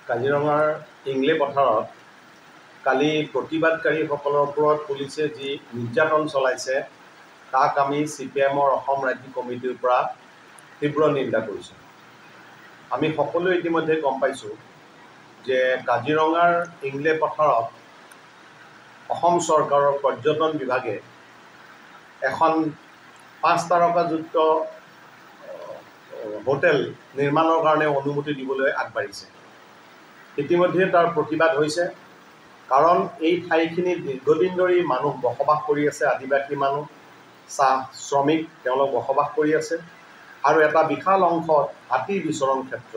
কাজিৰঙাৰ ইংলে পথাৰত কালি প্ৰতিবাদকাৰীসকলৰ ওপৰত পুলিচে যি নিৰ্যাতন চলাইছে তাক আমি CPM-ৰ অসম ৰাজ্যিক কমিটিৰ পৰা তীব্ৰ নিন্দা কৰিছোঁ। আমি সকলোৱে ইতিমধ্যে গম পাইছোঁ যে কাজিৰঙাৰ ইংলে পথাৰত অসম চৰকাৰৰ পৰ্যটন বিভাগে এখন 5 তাৰকাযুক্ত হোটেল নিৰ্মাণৰ কাৰণে অনুমতি দিবলৈ আগবাঢ়িছে। ইতিমধ্যে তাৰ প্ৰতিবাদ হৈছে, কাৰণ এই ঠাইখিনিত দীৰ্ঘদিন ধৰি মানুহ বসবাস কৰি আছে, আদিবাসী মানুহ, চাহ শ্ৰমিক তেওঁলোক বসবাস কৰি আছে আৰু এটা বিশাল অংশত হাতী বিচৰণ ক্ষেত্ৰ।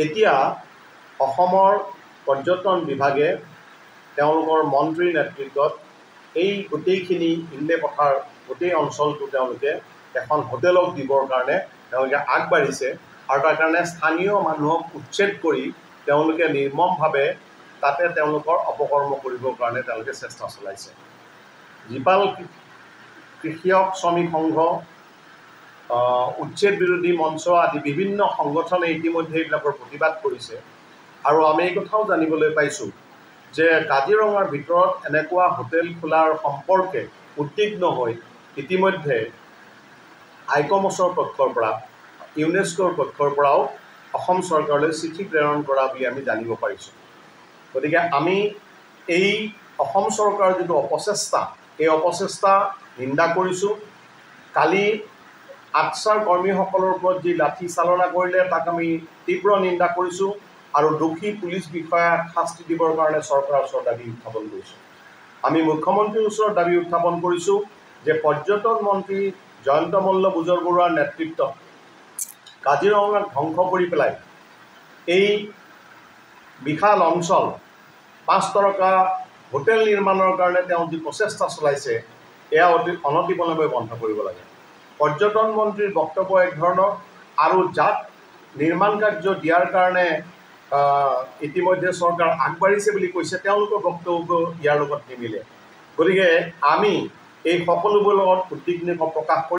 এতিয়া অসমৰ পৰ্যটন বিভাগে তেওঁলোকৰ মন্ত্ৰীৰ নেতৃত্বত এই গোটেইখিনি ইংলে পথাৰ গোটেই অঞ্চলটো তেওঁলোকে এখন হোটেলক দিবৰ কাৰণে তেওঁলোকে আগবাঢ়িছে আৰু তাৰ কাৰণে স্থানীয় মানুহক উচ্ছেদ কৰি তেওঁলোকে নিৰ্মমভাৱে তাতে তেওঁলোকৰ অপকৰ্ম কৰিবৰ কাৰণে তেওঁলোকে চেষ্টা চলাইছে। জীপাল কৃষক শ্ৰমিক সংঘ, উচ্ছেদ বিৰোধী মঞ্চ আদি বিভিন্ন সংগঠনে ইতিমধ্যে এইবিলাকৰ প্ৰতিবাদ কৰিছে আৰু আমি এই কথাও জানিবলৈ পাইছোঁ যে কাজিৰঙাৰ ভিতৰত এনেকুৱা হোটেল খোলাৰ সম্পৰ্কে উদ্বিগ্ন হৈ ইতিমধ্যে আইকমছৰ পক্ষৰ পৰা, ইউনেস্কোৰ পক্ষৰ পৰাও অসম চৰকাৰলৈ চিঠি প্ৰেৰণ কৰা বুলি আমি জানিব পাৰিছোঁ। গতিকে আমি এই অসম চৰকাৰৰ যিটো অপচেষ্টা, এই অপচেষ্টা নিন্দা কৰিছোঁ। কালি আনচাৰ কৰ্মীসকলৰ ওপৰত যি লাঠি চালনা কৰিলে তাক আমি তীব্ৰ নিন্দা কৰিছোঁ আৰু দোষী পুলিচ বিষয়াক শাস্তি দিবৰ কাৰণে চৰকাৰৰ ওচৰত দাবী উত্থাপন কৰিছোঁ। আমি মুখ্যমন্ত্ৰীৰ ওচৰত দাবী উত্থাপন কৰিছোঁ যে পৰ্যটন মন্ত্ৰী জয়ন্ত মল্ল বুজৰবৰুৱাৰ নেতৃত্বত কাজিৰঙাক ধ্বংস কৰি পেলাই এই বিশাল অঞ্চল 5 তাৰকা হোটেল নিৰ্মাণৰ কাৰণে তেওঁ যি প্ৰচেষ্টা চলাইছে এয়া অনতিপলমে বন্ধ কৰিব লাগে। পৰ্যটন মন্ত্ৰীৰ বক্তব্য এক ধৰণৰ আৰু যাক নিৰ্মাণ কাৰ্য দিয়াৰ কাৰণে ইতিমধ্যে চৰকাৰ আগবাঢ়িছে বুলি কৈছে তেওঁলোকৰ বক্তব্য ইয়াৰ লগত নিমিলে। গতিকে আমি এই সকলোবোৰৰ লগত উদ্বিগ্ন প্ৰকাশ কৰি